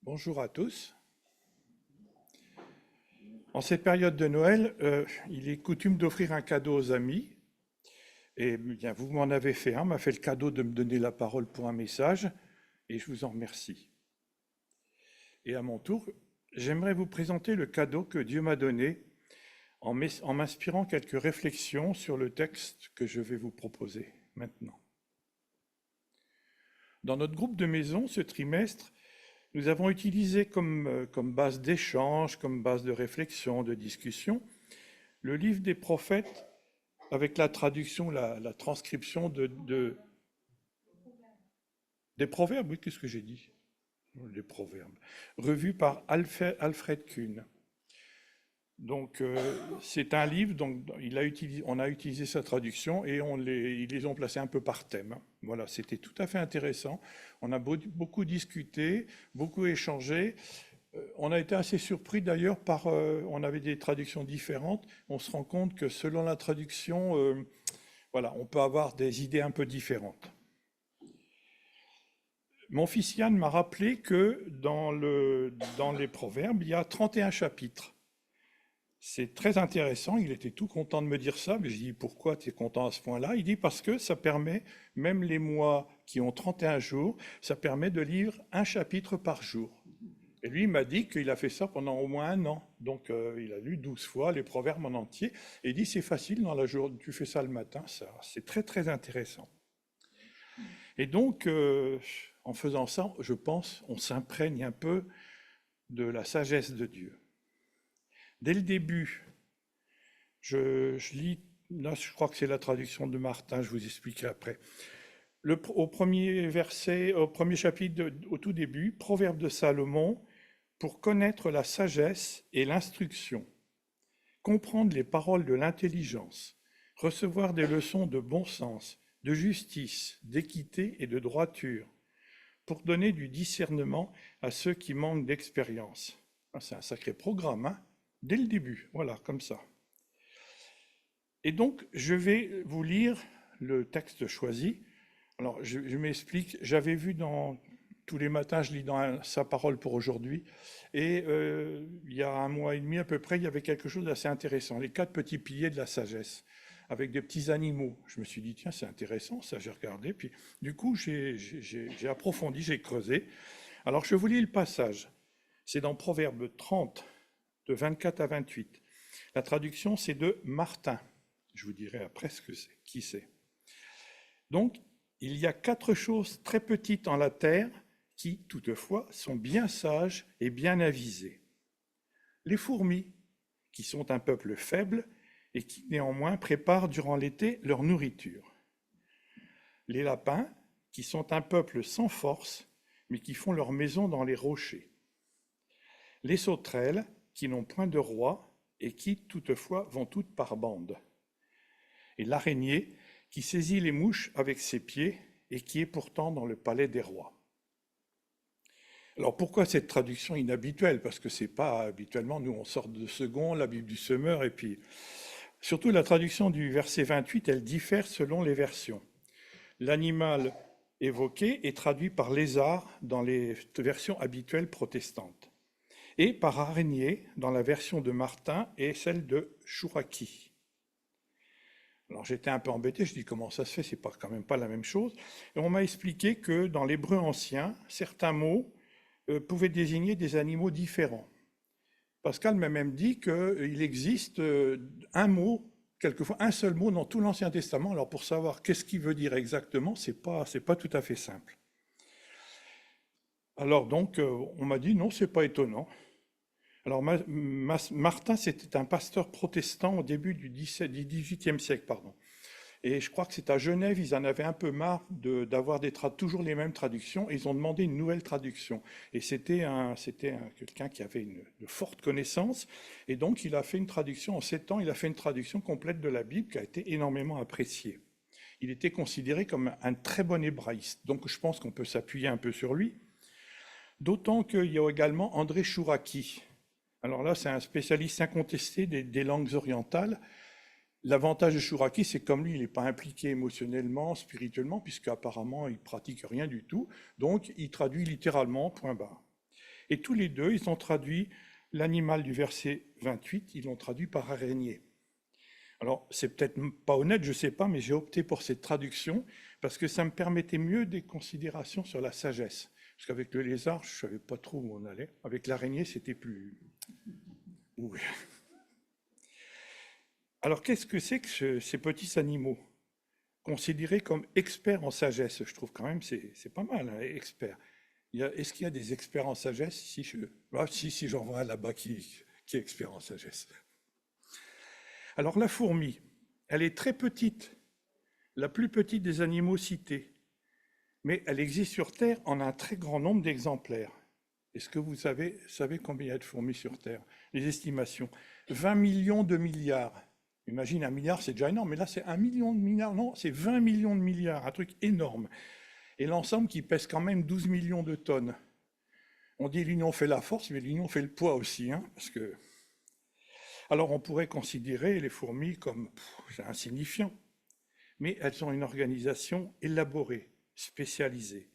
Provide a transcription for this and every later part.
Bonjour à tous. En cette période de Noël, il est coutume d'offrir un cadeau aux amis. Et bien, vous m'en avez fait un, m'a fait le cadeau de me donner la parole pour un message, et je vous en remercie. Et à mon tour, j'aimerais vous présenter le cadeau que Dieu m'a donné en m'inspirant quelques réflexions sur le texte que je vais vous proposer maintenant. Dans notre groupe de maison, ce trimestre, nous avons utilisé comme base d'échange, comme base de réflexion, de discussion, le livre des prophètes avec la traduction, la transcription des proverbes. Oui, qu'est-ce que j'ai dit? Les proverbes. Revu par Alfred Kuhn. Donc, c'est un livre, donc on a utilisé sa traduction et ils les ont placés un peu par thème. Voilà, c'était tout à fait intéressant. On a beaucoup discuté, beaucoup échangé. On a été assez surpris d'ailleurs on avait des traductions différentes. On se rend compte que selon la traduction, voilà, on peut avoir des idées un peu différentes. Mon fils Yann m'a rappelé que dans les proverbes, il y a 31 chapitres. C'est très intéressant, il était tout content de me dire ça, mais je dis pourquoi tu es content à ce point-là? Il dit parce que ça permet, même les mois qui ont 31 jours, ça permet de lire un chapitre par jour. Et lui, il m'a dit qu'il a fait ça pendant au moins un an. Donc, il a lu 12 fois les proverbes en entier. Et il dit, c'est facile dans la journée, tu fais ça le matin, ça, c'est très, très intéressant. Et donc, en faisant ça, je pense, on s'imprègne un peu de la sagesse de Dieu. Dès le début, je lis, là, je crois que c'est la traduction de Martin, je vous expliquerai après. Au premier verset, au premier chapitre, au tout début, Proverbe de Salomon, pour connaître la sagesse et l'instruction, comprendre les paroles de l'intelligence, recevoir des leçons de bon sens, de justice, d'équité et de droiture, pour donner du discernement à ceux qui manquent d'expérience. C'est un sacré programme, hein? Dès le début, voilà, comme ça. Et donc, je vais vous lire le texte choisi. Alors, je m'explique, j'avais vu tous les matins, je lis dans sa parole pour aujourd'hui, et il y a un mois et demi à peu près, il y avait quelque chose d'assez intéressant, les 4 petits piliers de la sagesse, avec des petits animaux. Je me suis dit, tiens, c'est intéressant, ça, j'ai regardé, puis du coup, j'ai approfondi, j'ai creusé. Alors, je vous lis le passage. C'est dans Proverbe 30, de 24 à 28. La traduction, c'est de Martin. Je vous dirai après qui c'est. Donc, il y a 4 choses très petites en la terre qui, toutefois, sont bien sages et bien avisées. Les fourmis, qui sont un peuple faible et qui, néanmoins, préparent durant l'été leur nourriture. Les lapins, qui sont un peuple sans force, mais qui font leur maison dans les rochers. Les sauterelles, qui n'ont point de roi et qui, toutefois, vont toutes par bandes. Et l'araignée, qui saisit les mouches avec ses pieds et qui est pourtant dans le palais des rois. Alors pourquoi cette traduction inhabituelle? Parce que c'est pas habituellement, nous on sort de Second, la Bible du Semeur, et puis surtout la traduction du verset 28, elle diffère selon les versions. L'animal évoqué est traduit par lézard dans les versions habituelles protestantes, et par araignée dans la version de Martin et celle de Chouraki. Alors j'étais un peu embêté, je dis comment ça se fait, c'est quand même pas la même chose. Et on m'a expliqué que dans l'hébreu ancien, certains mots pouvaient désigner des animaux différents. Pascal m'a même dit qu'il existe un mot, quelquefois un seul mot dans tout l'Ancien Testament. Alors pour savoir qu'est-ce qu'il veut dire exactement, c'est pas tout à fait simple. Alors donc on m'a dit non, c'est pas étonnant. Alors Martin, c'était un pasteur protestant au début du XVIIIe siècle, pardon. Et je crois que c'est à Genève, ils en avaient un peu marre d'avoir toujours les mêmes traductions, et ils ont demandé une nouvelle traduction. Et c'était quelqu'un qui avait de fortes connaissances, et donc il a fait une traduction, en 7 ans, il a fait une traduction complète de la Bible qui a été énormément appréciée. Il était considéré comme un très bon hébraïste, donc je pense qu'on peut s'appuyer un peu sur lui. D'autant qu'il y a également André Chouraki. Alors là, c'est un spécialiste incontesté des langues orientales. L'avantage de Chouraki, c'est comme lui, il n'est pas impliqué émotionnellement, spirituellement, puisqu'apparemment, il pratique rien du tout. Donc, il traduit littéralement, point barre. Et tous les deux, ils ont traduit l'animal du verset 28, ils l'ont traduit par araignée. Alors, c'est peut-être pas honnête, je ne sais pas, mais j'ai opté pour cette traduction parce que ça me permettait mieux des considérations sur la sagesse. Parce qu'avec le lézard, je ne savais pas trop où on allait. Avec l'araignée, c'était plus... Oui. Alors, qu'est-ce que c'est que ces petits animaux considérés comme experts en sagesse? Je trouve quand même c'est pas mal, hein, experts. Est-ce qu'il y a des experts en sagesse? Si, j'en vois un là-bas qui est expert en sagesse. Alors la fourmi, elle est très petite, la plus petite des animaux cités, mais elle existe sur Terre en un très grand nombre d'exemplaires. Est-ce que vous savez combien il y a de fourmis sur Terre? Les estimations. 20 millions de milliards. Imagine 1 milliard, c'est déjà énorme, mais là c'est 1 million de milliards, non, c'est 20 millions de milliards, un truc énorme. Et l'ensemble qui pèse quand même 12 millions de tonnes. On dit l'union fait la force, mais l'union fait le poids aussi, hein, parce que... Alors on pourrait considérer les fourmis comme insignifiants, mais elles ont une organisation élaborée, spécialisée.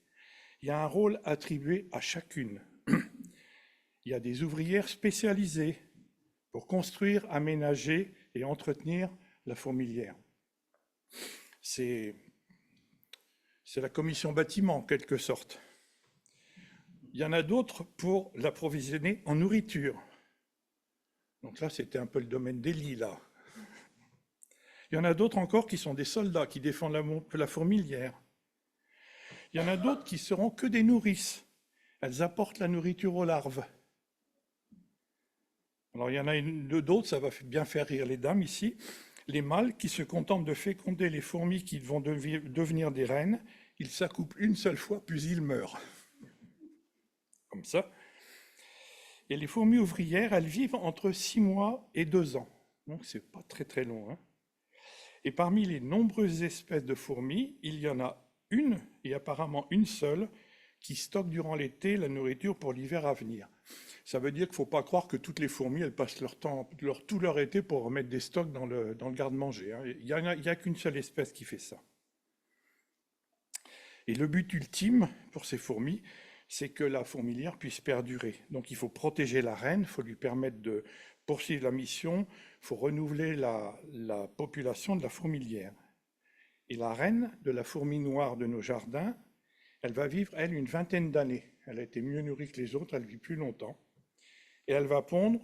Il y a un rôle attribué à chacune. Il y a des ouvrières spécialisées pour construire, aménager et entretenir la fourmilière. C'est la commission bâtiment, en quelque sorte. Il y en a d'autres pour l'approvisionner en nourriture. Donc là, c'était un peu le domaine d'Élie, là. Il y en a d'autres encore qui sont des soldats, qui défendent la fourmilière. Il y en a d'autres qui seront que des nourrices. Elles apportent la nourriture aux larves. Alors il y en a d'autres, ça va bien faire rire les dames ici. Les mâles qui se contentent de féconder les fourmis qui vont devenir des reines, ils s'accouplent une seule fois, puis ils meurent. Comme ça. Et les fourmis ouvrières, elles vivent entre 6 mois et 2 ans. Donc c'est pas très très long, hein. Et parmi les nombreuses espèces de fourmis, il y en a une, et apparemment une seule, qui stocke durant l'été la nourriture pour l'hiver à venir. Ça veut dire qu'il ne faut pas croire que toutes les fourmis, elles passent tout leur été pour remettre des stocks dans le garde-manger, hein. Il n'y a qu'une seule espèce qui fait ça. Et le but ultime pour ces fourmis, c'est que la fourmilière puisse perdurer. Donc il faut protéger la reine, il faut lui permettre de poursuivre la mission, il faut renouveler la population de la fourmilière. Et la reine de la fourmi noire de nos jardins, elle va vivre, elle, une vingtaine d'années. Elle a été mieux nourrie que les autres, elle vit plus longtemps. Et elle va pondre,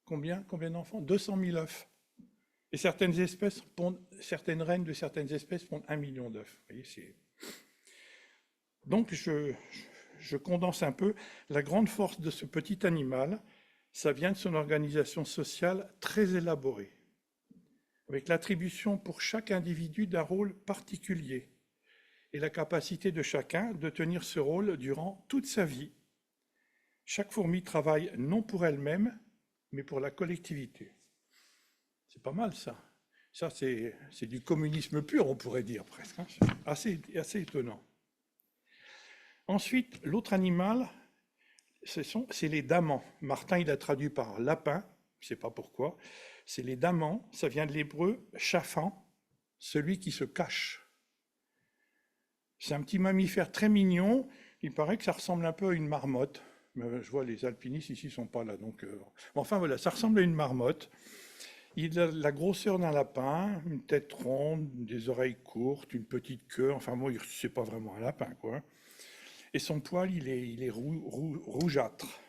combien d'enfants? 200 000 œufs. Et certaines reines de certaines espèces pondent 1 million d'œufs. Vous voyez, donc je condense un peu. La grande force de ce petit animal, ça vient de son organisation sociale très élaborée, avec l'attribution pour chaque individu d'un rôle particulier et la capacité de chacun de tenir ce rôle durant toute sa vie. Chaque fourmi travaille non pour elle-même, mais pour la collectivité. C'est pas mal ça. Ça, c'est du communisme pur, on pourrait dire presque, hein. C'est assez étonnant. Ensuite, l'autre animal, c'est les damans. Martin, il a traduit par lapin, je ne sais pas pourquoi. C'est les damans, ça vient de l'hébreu chafan, celui qui se cache. C'est un petit mammifère très mignon, il paraît que ça ressemble un peu à une marmotte. Mais je vois les alpinistes ici ne sont pas là, donc... Enfin voilà, ça ressemble à une marmotte. Il a la grosseur d'un lapin, une tête ronde, des oreilles courtes, une petite queue, enfin bon, c'est pas vraiment un lapin, quoi. Et son poil, il est rougeâtre.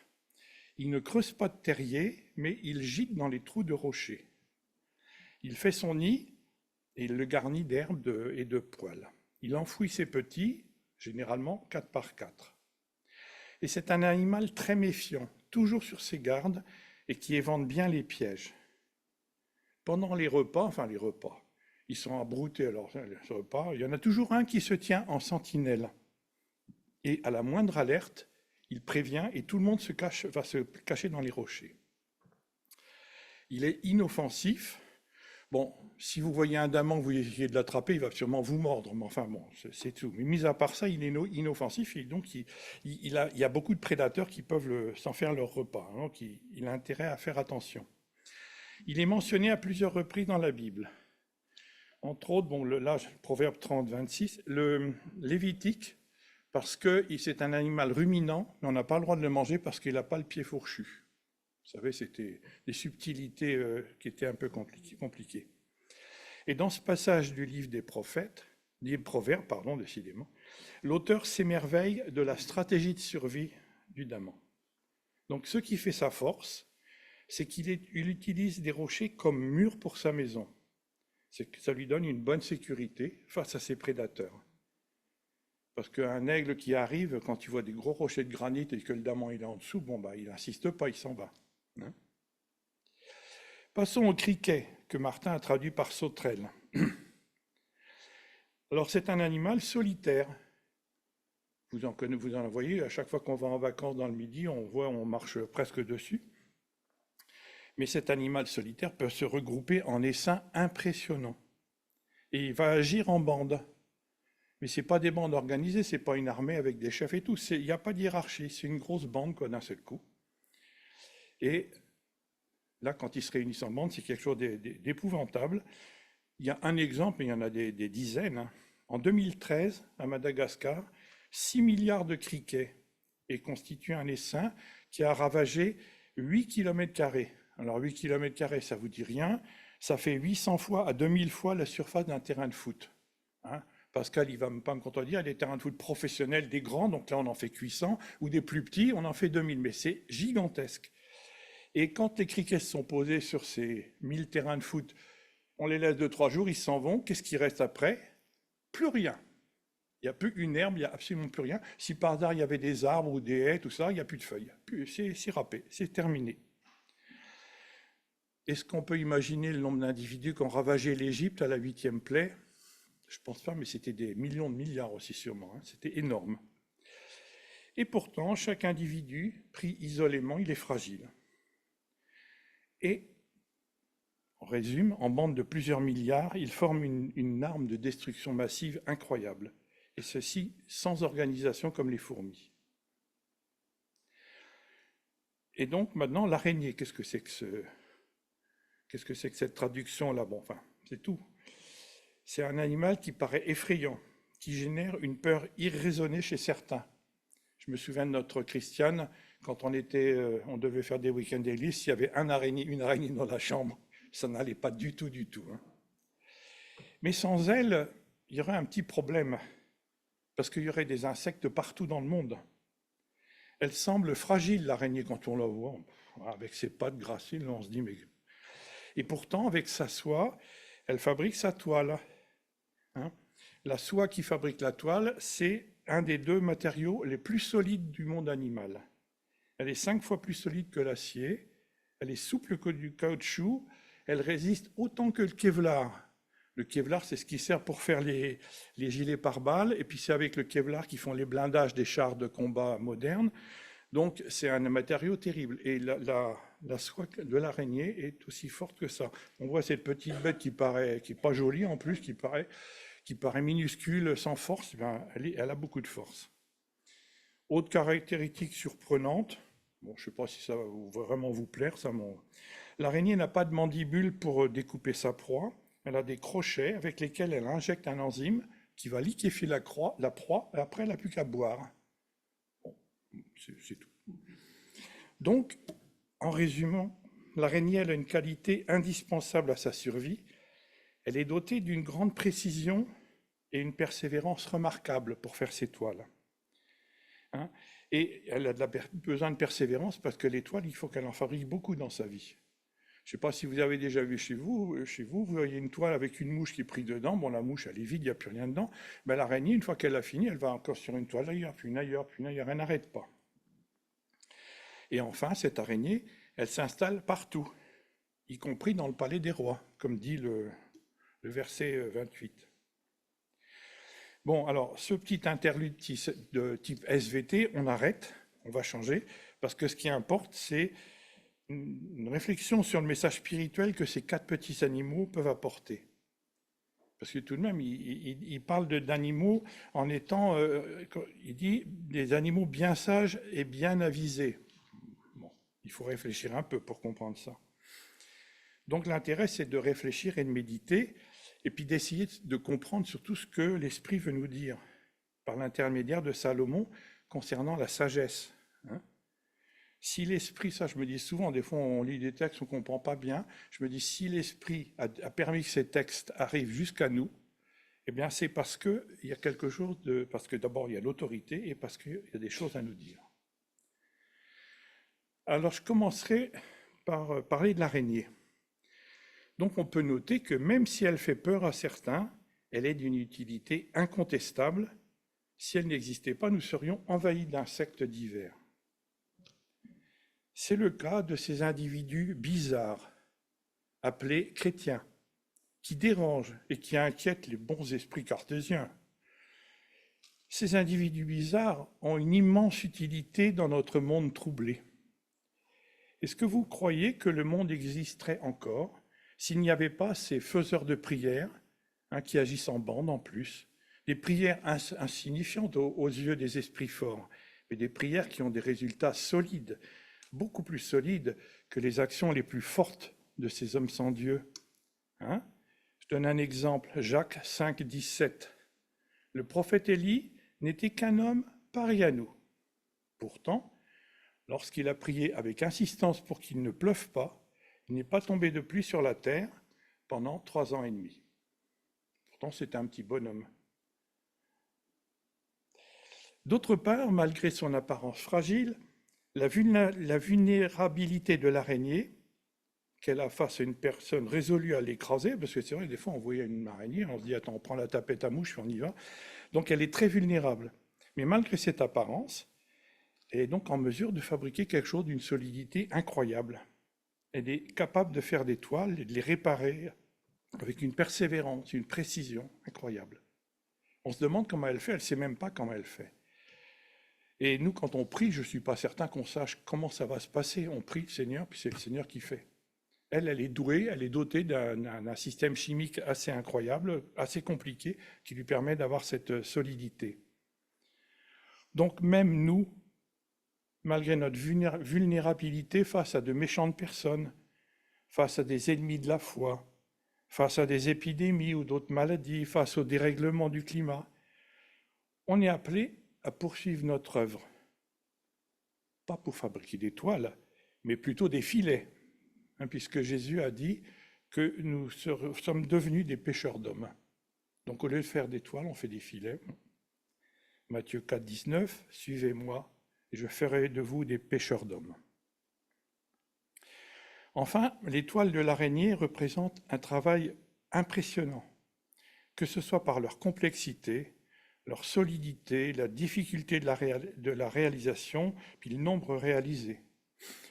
Il ne creuse pas de terrier, mais il gîte dans les trous de rochers. Il fait son nid et il le garnit d'herbes et de poils. Il enfouit ses petits, généralement 4 par 4. Et c'est un animal très méfiant, toujours sur ses gardes, et qui évente bien les pièges. Pendant les repas, ils sont abroutés, alors les repas, il y en a toujours un qui se tient en sentinelle. Et à la moindre alerte, il prévient et tout le monde va se cacher dans les rochers. Il est inoffensif. Bon, si vous voyez un daman, vous essayez de l'attraper, il va sûrement vous mordre, mais enfin bon, c'est tout. Mais mis à part ça, il est inoffensif et donc il y a beaucoup de prédateurs qui peuvent s'en faire leur repas. Hein, donc il a intérêt à faire attention. Il est mentionné à plusieurs reprises dans la Bible. Entre autres, bon, là, Proverbe 30, 26, le Lévitique parce que c'est un animal ruminant, mais on n'a pas le droit de le manger parce qu'il n'a pas le pied fourchu. Vous savez, c'était des subtilités qui étaient un peu compliquées. Et dans ce passage du livre des Proverbes, pardon, décidément, l'auteur s'émerveille de la stratégie de survie du daman. Donc ce qui fait sa force, c'est qu'il utilise des rochers comme murs pour sa maison. C'est que ça lui donne une bonne sécurité face à ses prédateurs. Parce qu'un aigle qui arrive, quand il voit des gros rochers de granit et que le daman il est en dessous, bon bah il n'insiste pas, il s'en va. Hein. Passons au criquet, que Martin a traduit par sauterelle. Alors c'est un animal solitaire. Vous en voyez, à chaque fois qu'on va en vacances dans le Midi, on marche presque dessus. Mais cet animal solitaire peut se regrouper en essaims impressionnants. Et il va agir en bande. Mais ce n'est pas des bandes organisées, ce n'est pas une armée avec des chefs et tout. Il n'y a pas de hiérarchie, c'est une grosse bande d'un seul coup. Et là, quand ils se réunissent en bande, c'est quelque chose d'épouvantable. Il y a un exemple, mais il y en a des dizaines. En 2013, à Madagascar, 6 milliards de criquets et constitué un essaim qui a ravagé 8 km². Alors 8 km², ça vous dit rien, ça fait 800 fois à 2000 fois la surface d'un terrain de foot. Hein. Pascal, il ne va pas me contredire, des terrains de foot professionnels, des grands, donc là on en fait 800, ou des plus petits, on en fait 2000, mais c'est gigantesque. Et quand les criquets se sont posés sur ces 1000 terrains de foot, on les laisse 2-3 jours, ils s'en vont, qu'est-ce qui reste après? Plus rien. Il n'y a plus une herbe, il n'y a absolument plus rien. Si par hasard il y avait des arbres ou des haies, tout ça, il n'y a plus de feuilles. C'est râpé, c'est terminé. Est-ce qu'on peut imaginer le nombre d'individus qui ont ravagé l'Égypte à la 8e plaie? Je ne pense pas, mais c'était des millions de milliards aussi sûrement. Hein. C'était énorme. Et pourtant, chaque individu, pris isolément, il est fragile. Et, on résume, en bande de plusieurs milliards, ils forment une arme de destruction massive incroyable. Et ceci sans organisation comme les fourmis. Et donc maintenant, l'araignée, qu'est-ce que c'est que cette traduction-là? Bon, enfin, c'est tout. C'est un animal qui paraît effrayant, qui génère une peur irraisonnée chez certains. Je me souviens de notre Christiane, quand on devait faire des week-ends d'église, s'il y avait une araignée dans la chambre, ça n'allait pas du tout. Hein. Mais sans elle, il y aurait un petit problème, parce qu'il y aurait des insectes partout dans le monde. Elle semble fragile, l'araignée, quand on la voit, avec ses pattes graciles, on se dit, mais... Et pourtant, avec sa soie, elle fabrique sa toile. Hein. La soie qui fabrique la toile, c'est un des 2 matériaux les plus solides du monde animal. Elle est 5 fois plus solide que l'acier, elle est souple que du caoutchouc, elle résiste autant que le Kevlar. Le Kevlar, c'est ce qui sert pour faire les gilets pare-balles, et puis c'est avec le Kevlar qu'ils font les blindages des chars de combat modernes. Donc c'est un matériau terrible. Et la soie de l'araignée est aussi forte que ça. On voit cette petite bête qui n'est pas jolie en plus, qui paraît minuscule, sans force, elle a beaucoup de force. Autre caractéristique surprenante, bon, je ne sais pas si ça va vraiment vous plaire, l'araignée n'a pas de mandibule pour découper sa proie, elle a des crochets avec lesquels elle injecte un enzyme qui va liquéfier la proie, et après elle n'a plus qu'à boire. Bon, c'est tout. Donc, en résumant, l'araignée a une qualité indispensable à sa survie. Elle est dotée d'une grande précision et une persévérance remarquable pour faire ses toiles. Hein, et elle a besoin de persévérance parce que les toiles, il faut qu'elle en fabrique beaucoup dans sa vie. Je ne sais pas si vous avez déjà vu chez vous, vous voyez une toile avec une mouche qui est prise dedans. Bon, la mouche, elle est vide, il n'y a plus rien dedans. Mais l'araignée, une fois qu'elle a fini, elle va encore sur une toile ailleurs, puis une ailleurs, elle n'arrête pas. Et enfin, cette araignée, elle s'installe partout, y compris dans le palais des rois, comme dit le verset 28. Bon, alors, ce petit interlude de type SVT, on arrête, on va changer, parce que ce qui importe, c'est une réflexion sur le message spirituel que ces 4 petits animaux peuvent apporter. Parce que tout de même, il parle d'animaux en étant, il dit, des animaux bien sages et bien avisés. Bon, il faut réfléchir un peu pour comprendre ça. Donc l'intérêt, c'est de réfléchir et de méditer, et puis d'essayer de comprendre surtout ce que l'esprit veut nous dire. par l'intermédiaire de Salomon concernant la sagesse. Hein. Si l'Esprit, ça je me dis souvent, des fois on lit des textes, on ne comprend pas bien, je me dis si l'Esprit a permis que ces textes arrivent jusqu'à nous, eh bien c'est parce qu'il y a quelque chose de... Parce que d'abord il y a l'autorité et parce qu'il y a des choses à nous dire. Alors je commencerai par parler de l'araignée. Donc on peut noter que même si elle fait peur à certains, elle est d'une utilité incontestable. Si elle n'existait pas, nous serions envahis d'insectes divers. C'est le cas de ces individus bizarres, appelés chrétiens, qui dérangent et qui inquiètent les bons esprits cartésiens. Ces individus bizarres ont une immense utilité dans notre monde troublé. Est-ce que vous croyez que le monde existerait encore s'il n'y avait pas ces faiseurs de prières, qui agissent en bande en plus, des prières insignifiantes aux yeux des esprits forts, mais des prières qui ont des résultats solides, beaucoup plus solides que les actions les plus fortes de ces hommes sans Dieu. Je donne un exemple, Jacques 5, 17. Le prophète Élie n'était qu'un homme pareil à nous. Pourtant, lorsqu'il a prié avec insistance pour qu'il ne pleuve pas, il n'est pas tombé de pluie sur la terre pendant 3 ans et demi. Pourtant, c'était un petit bonhomme. D'autre part, malgré son apparence fragile, la vulnérabilité de l'araignée, qu'elle a face à une personne résolue à l'écraser, parce que c'est vrai, des fois on voyait une araignée, on se dit attends, on prend la tapette à mouche, on y va. Donc elle est très vulnérable. Mais malgré cette apparence, elle est donc en mesure de fabriquer quelque chose d'une solidité incroyable. Elle est capable de faire des toiles et de les réparer avec une persévérance, une précision incroyable. On se demande comment elle fait, elle ne sait même pas comment elle fait. Et nous, quand on prie, je ne suis pas certain qu'on sache comment ça va se passer. On prie le Seigneur, puis c'est le Seigneur qui fait. Elle est douée, elle est dotée d'un système chimique assez incroyable, assez compliqué, qui lui permet d'avoir cette solidité. Donc même nous, malgré notre vulnérabilité face à de méchantes personnes, face à des ennemis de la foi, face à des épidémies ou d'autres maladies, face au dérèglement du climat, on est appelé à poursuivre notre œuvre. Pas pour fabriquer des toiles, mais plutôt des filets, puisque Jésus a dit que nous sommes devenus des pêcheurs d'hommes. Donc au lieu de faire des toiles, on fait des filets. Matthieu 4, 19, suivez-moi, et je ferai de vous des pêcheurs d'hommes. Enfin, les toiles de l'araignée représentent un travail impressionnant, que ce soit par leur complexité, leur solidité, la difficulté de la réalisation, puis le nombre réalisé.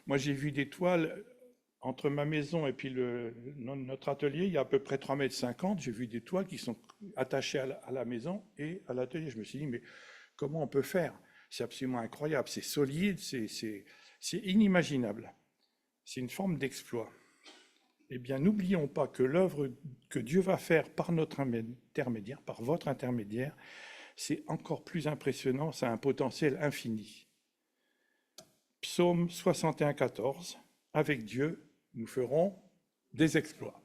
Moi, j'ai vu des toiles entre ma maison et puis notre atelier, il y a à peu près 3,50 m. J'ai vu des toiles qui sont attachées à la maison et à l'atelier. Je me suis dit, mais comment on peut faire? C'est absolument incroyable, c'est solide, c'est inimaginable. C'est une forme d'exploit. Eh bien, n'oublions pas que l'œuvre que Dieu va faire par notre intermédiaire, par votre intermédiaire, c'est encore plus impressionnant, ça a un potentiel infini. Psaume 61, 14, avec Dieu, nous ferons des exploits.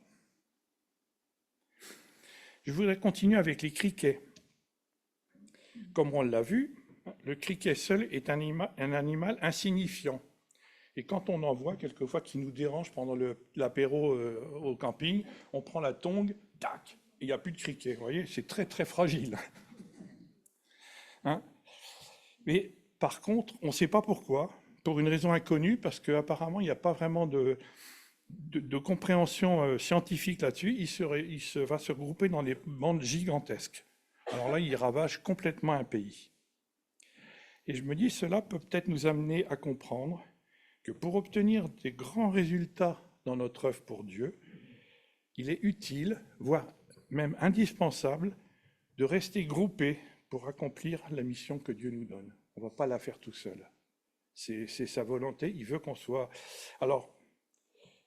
Je voudrais continuer avec les criquets. Comme on l'a vu, le criquet seul est un animal insignifiant. Et quand on en voit quelquefois qui nous dérange pendant l'apéro au camping, on prend la tongue, tac, et il n'y a plus de criquet. Vous voyez, c'est très très fragile. Mais par contre, on ne sait pas pourquoi, pour une raison inconnue, parce qu'apparemment il n'y a pas vraiment de compréhension scientifique là-dessus. Il va se regrouper dans des bandes gigantesques. Alors là, il ravage complètement un pays. Et je me dis, cela peut peut-être nous amener à comprendre que pour obtenir des grands résultats dans notre œuvre pour Dieu, il est utile, voire même indispensable, de rester groupé pour accomplir la mission que Dieu nous donne. On ne va pas la faire tout seul. C'est sa volonté, il veut qu'on soit... Alors,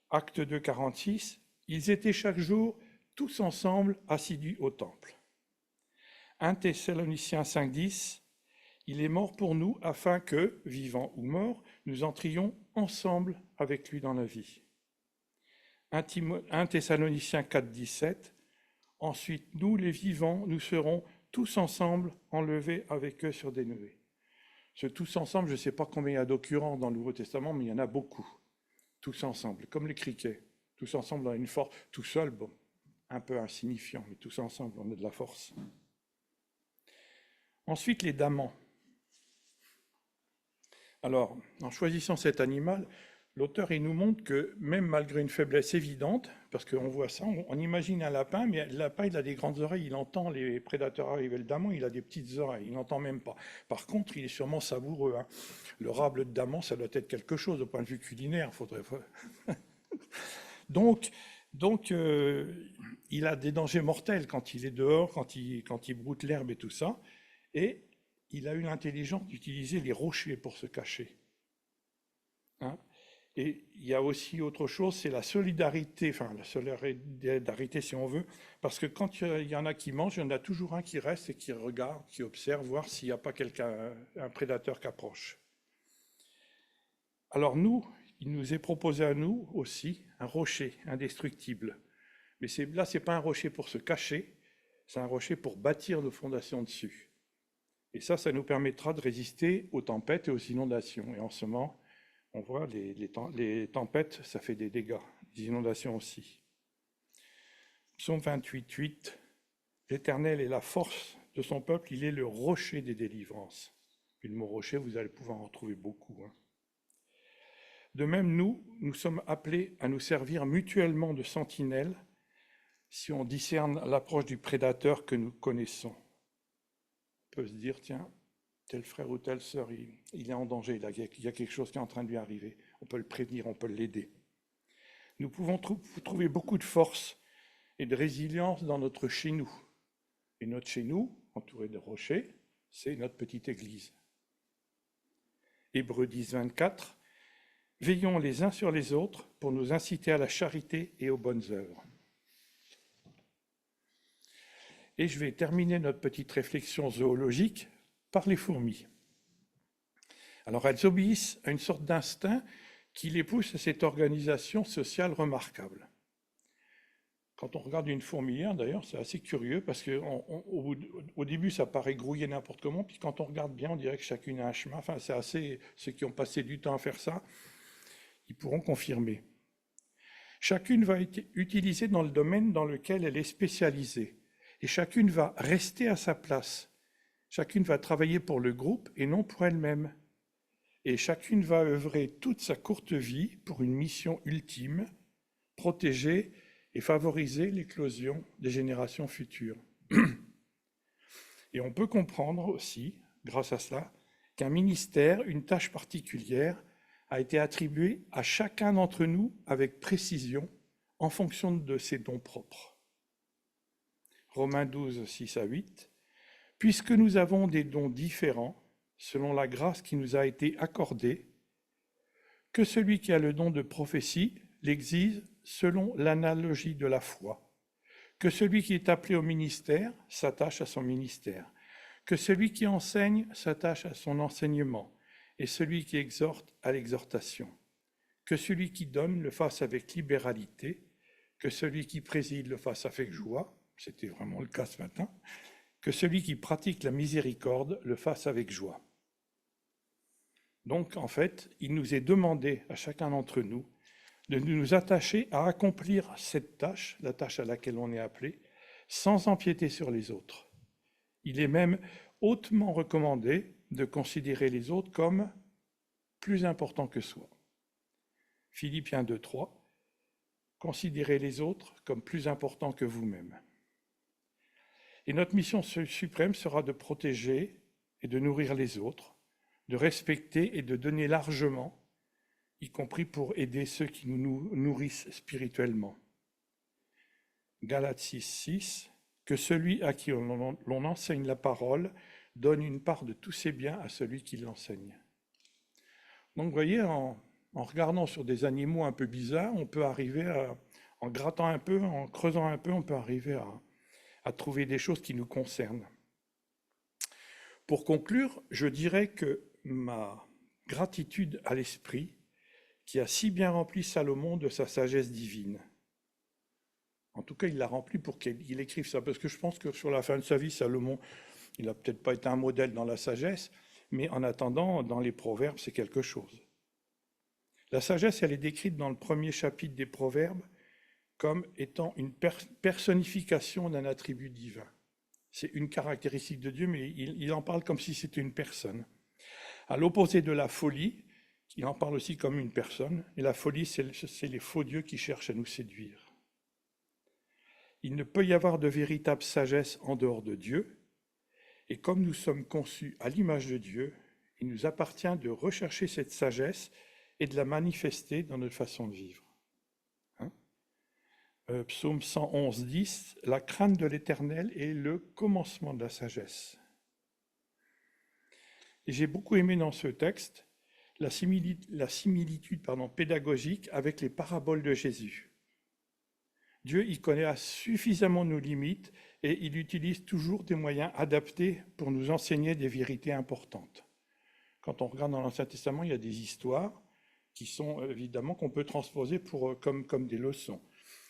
Acte 2, 46, ils étaient chaque jour tous ensemble assidus au temple. 1 Thessaloniciens 5, 10, il est mort pour nous afin que, vivants ou morts, nous entrions ensemble avec lui dans la vie. 1 Thessaloniciens 4, 17, ensuite nous les vivants, nous serons tous ensemble enlevés avec eux sur des nuées. Ce tous ensemble, je ne sais pas combien il y a d'occurrences dans le Nouveau Testament, mais il y en a beaucoup. Tous ensemble, comme les criquets. Tous ensemble dans une force. Tout seul, bon, un peu insignifiant, mais tous ensemble, on a de la force. Ensuite, les damans. Alors, en choisissant cet animal, l'auteur il nous montre que même malgré une faiblesse évidente, parce qu'on voit ça, on imagine un lapin, mais le lapin il a des grandes oreilles, il entend les prédateurs arriver. Le daman il a des petites oreilles, il n'entend même pas. Par contre, il est sûrement savoureux. Hein. Le rable de daman, ça doit être quelque chose au point de vue culinaire. Donc, il a des dangers mortels quand il est dehors, quand il broute l'herbe et tout ça. Et il a eu l'intelligence d'utiliser les rochers pour se cacher. Hein. Et il y a aussi autre chose, c'est la solidarité, enfin la solidarité si on veut, parce que quand il y en a qui mangent, il y en a toujours un qui reste et qui regarde, qui observe, voir s'il n'y a pas un prédateur qui approche. Alors nous, il nous est proposé à nous aussi un rocher indestructible. Mais là, ce n'est pas un rocher pour se cacher, c'est un rocher pour bâtir nos fondations dessus. Et ça nous permettra de résister aux tempêtes et aux inondations. Et en ce moment, on voit les tempêtes, ça fait des dégâts, des inondations aussi. Psaume 28:8, l'Éternel est la force de son peuple, il est le rocher des délivrances. Puis le mot rocher, vous allez pouvoir en retrouver beaucoup. Hein. De même, nous sommes appelés à nous servir mutuellement de sentinelles si on discerne l'approche du prédateur que nous connaissons. On peut se dire, tiens, tel frère ou telle sœur, il est en danger, il y a quelque chose qui est en train de lui arriver. On peut le prévenir, on peut l'aider. Nous pouvons trouver beaucoup de force et de résilience dans notre chez nous. Et notre chez nous, entouré de rochers, c'est notre petite église. Hébreux 10:24, veillons les uns sur les autres pour nous inciter à la charité et aux bonnes œuvres. Et je vais terminer notre petite réflexion zoologique par les fourmis. Alors elles obéissent à une sorte d'instinct qui les pousse à cette organisation sociale remarquable. Quand on regarde une fourmilière, d'ailleurs, c'est assez curieux parce qu'au début, ça paraît grouiller n'importe comment, puis quand on regarde bien, on dirait que chacune a un chemin. Enfin, c'est assez. Ceux qui ont passé du temps à faire ça, ils pourront confirmer. Chacune va être utilisée dans le domaine dans lequel elle est spécialisée, et chacune va rester à sa place. Chacune va travailler pour le groupe et non pour elle-même. Et chacune va œuvrer toute sa courte vie pour une mission ultime, protéger et favoriser l'éclosion des générations futures. Et on peut comprendre aussi, grâce à cela, qu'un ministère, une tâche particulière, a été attribuée à chacun d'entre nous avec précision en fonction de ses dons propres. Romains 12, 6-8, « Puisque nous avons des dons différents, selon la grâce qui nous a été accordée, que celui qui a le don de prophétie l'exige selon l'analogie de la foi, que celui qui est appelé au ministère s'attache à son ministère, que celui qui enseigne s'attache à son enseignement, et celui qui exhorte à l'exhortation, que celui qui donne le fasse avec libéralité, que celui qui préside le fasse avec joie, c'était vraiment le cas ce matin, que celui qui pratique la miséricorde le fasse avec joie. » Donc, en fait, il nous est demandé à chacun d'entre nous de nous attacher à accomplir cette tâche, la tâche à laquelle on est appelé, sans empiéter sur les autres. Il est même hautement recommandé de considérer les autres comme plus importants que soi. Philippiens 2:3, considérez les autres comme plus importants que vous-même. Et notre mission suprême sera de protéger et de nourrir les autres, de respecter et de donner largement, y compris pour aider ceux qui nous nourrissent spirituellement. Galates 6:6, que celui à qui l'on enseigne la parole donne une part de tous ses biens à celui qui l'enseigne. Donc vous voyez, en regardant sur des animaux un peu bizarres, on peut arriver en grattant un peu, en creusant un peu, on peut arriver à trouver des choses qui nous concernent. Pour conclure, je dirais que ma gratitude à l'Esprit, qui a si bien rempli Salomon de sa sagesse divine, En tout cas, il l'a rempli pour qu'il écrive ça. Parce que je pense que sur la fin de sa vie, Salomon, il n'a peut-être pas été un modèle dans la sagesse, mais en attendant, dans les Proverbes, c'est quelque chose. La sagesse, elle est décrite dans le premier chapitre des Proverbes comme étant une personnification d'un attribut divin. C'est une caractéristique de Dieu, mais il en parle comme si c'était une personne. À l'opposé de la folie, il en parle aussi comme une personne, et la folie, c'est les faux dieux qui cherchent à nous séduire. Il ne peut y avoir de véritable sagesse en dehors de Dieu, et comme nous sommes conçus à l'image de Dieu, il nous appartient de rechercher cette sagesse et de la manifester dans notre façon de vivre. Psaume 111, 10, la crainte de l'Éternel est le commencement de la sagesse. Et j'ai beaucoup aimé dans ce texte la similitude pédagogique avec les paraboles de Jésus. Dieu y connaît suffisamment nos limites et il utilise toujours des moyens adaptés pour nous enseigner des vérités importantes. Quand on regarde dans l'Ancien Testament, il y a des histoires qui sont évidemment qu'on peut transposer comme des leçons.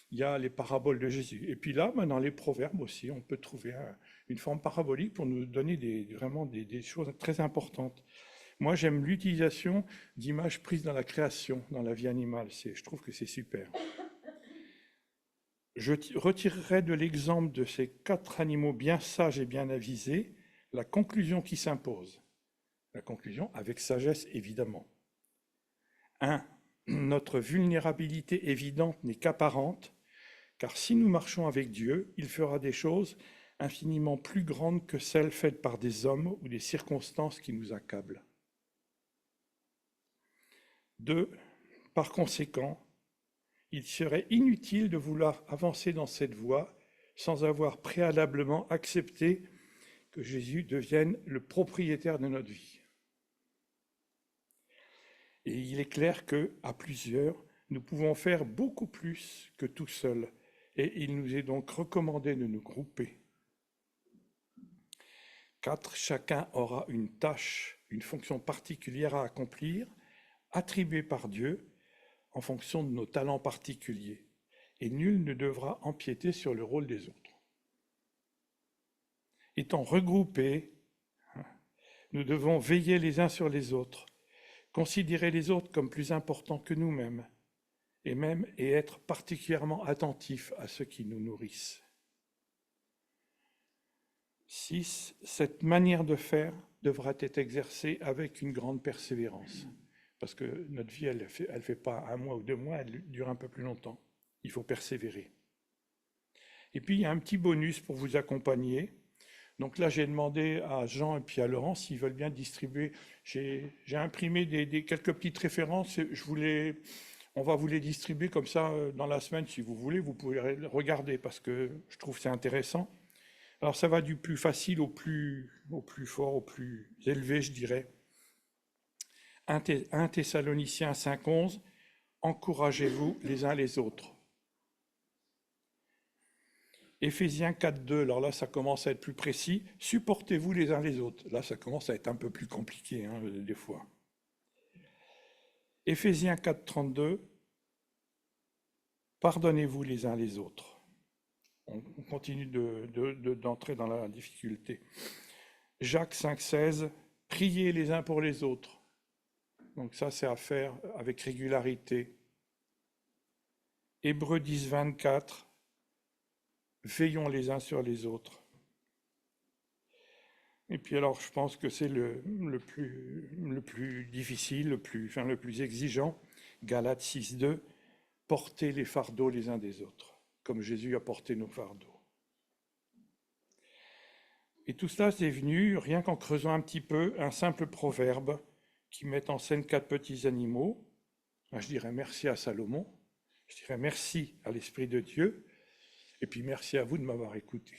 Il y a les paraboles de Jésus. Et puis là, dans les proverbes aussi, on peut trouver une forme parabolique pour nous donner vraiment des choses très importantes. Moi, j'aime l'utilisation d'images prises dans la création, dans la vie animale. Je trouve que c'est super. Je retirerai de l'exemple de ces 4 animaux bien sages et bien avisés la conclusion qui s'impose. La conclusion avec sagesse, évidemment. 1. Notre vulnérabilité évidente n'est qu'apparente, car si nous marchons avec Dieu, il fera des choses infiniment plus grandes que celles faites par des hommes ou des circonstances qui nous accablent. 2. Par conséquent, il serait inutile de vouloir avancer dans cette voie sans avoir préalablement accepté que Jésus devienne le propriétaire de notre vie. Et il est clair qu'à plusieurs, nous pouvons faire beaucoup plus que tout seul, et il nous est donc recommandé de nous grouper. 4. Chacun aura une tâche, une fonction particulière à accomplir, attribuée par Dieu, en fonction de nos talents particuliers, et nul ne devra empiéter sur le rôle des autres. Étant regroupés, nous devons veiller les uns sur les autres, considérer les autres comme plus importants que nous-mêmes, et être particulièrement attentifs à ceux qui nous nourrissent. 6. Cette manière de faire devra être exercée avec une grande persévérance. Parce que notre vie, elle fait pas 1 mois ou 2 mois, elle dure un peu plus longtemps. Il faut persévérer. Et puis, il y a un petit bonus pour vous accompagner. Donc là, j'ai demandé à Jean et puis à Laurent s'ils veulent bien distribuer. J'ai imprimé quelques petites références. On va vous les distribuer comme ça dans la semaine, si vous voulez. Vous pouvez regarder parce que je trouve que c'est intéressant. Alors, ça va du plus facile au plus fort, au plus élevé, je dirais. 1 Thessaloniciens 5,11, encouragez-vous les uns les autres. Éphésiens 4,2, alors là, ça commence à être plus précis. Supportez-vous les uns les autres. Là, ça commence à être un peu plus compliqué, des fois. Éphésiens 4,32, pardonnez-vous les uns les autres. On continue d'entrer dans la difficulté. Jacques 5,16, priez les uns pour les autres. Donc ça, c'est à faire avec régularité. Hébreux 10, 24, veillons les uns sur les autres. Et puis alors, je pense que c'est le plus difficile, le plus exigeant. Galates 6, 2, portez les fardeaux les uns des autres, comme Jésus a porté nos fardeaux. Et tout cela, c'est venu, rien qu'en creusant un petit peu, un simple proverbe qui met en scène 4 petits animaux. Je dirais merci à Salomon, je dirais merci à l'Esprit de Dieu, et puis merci à vous de m'avoir écouté.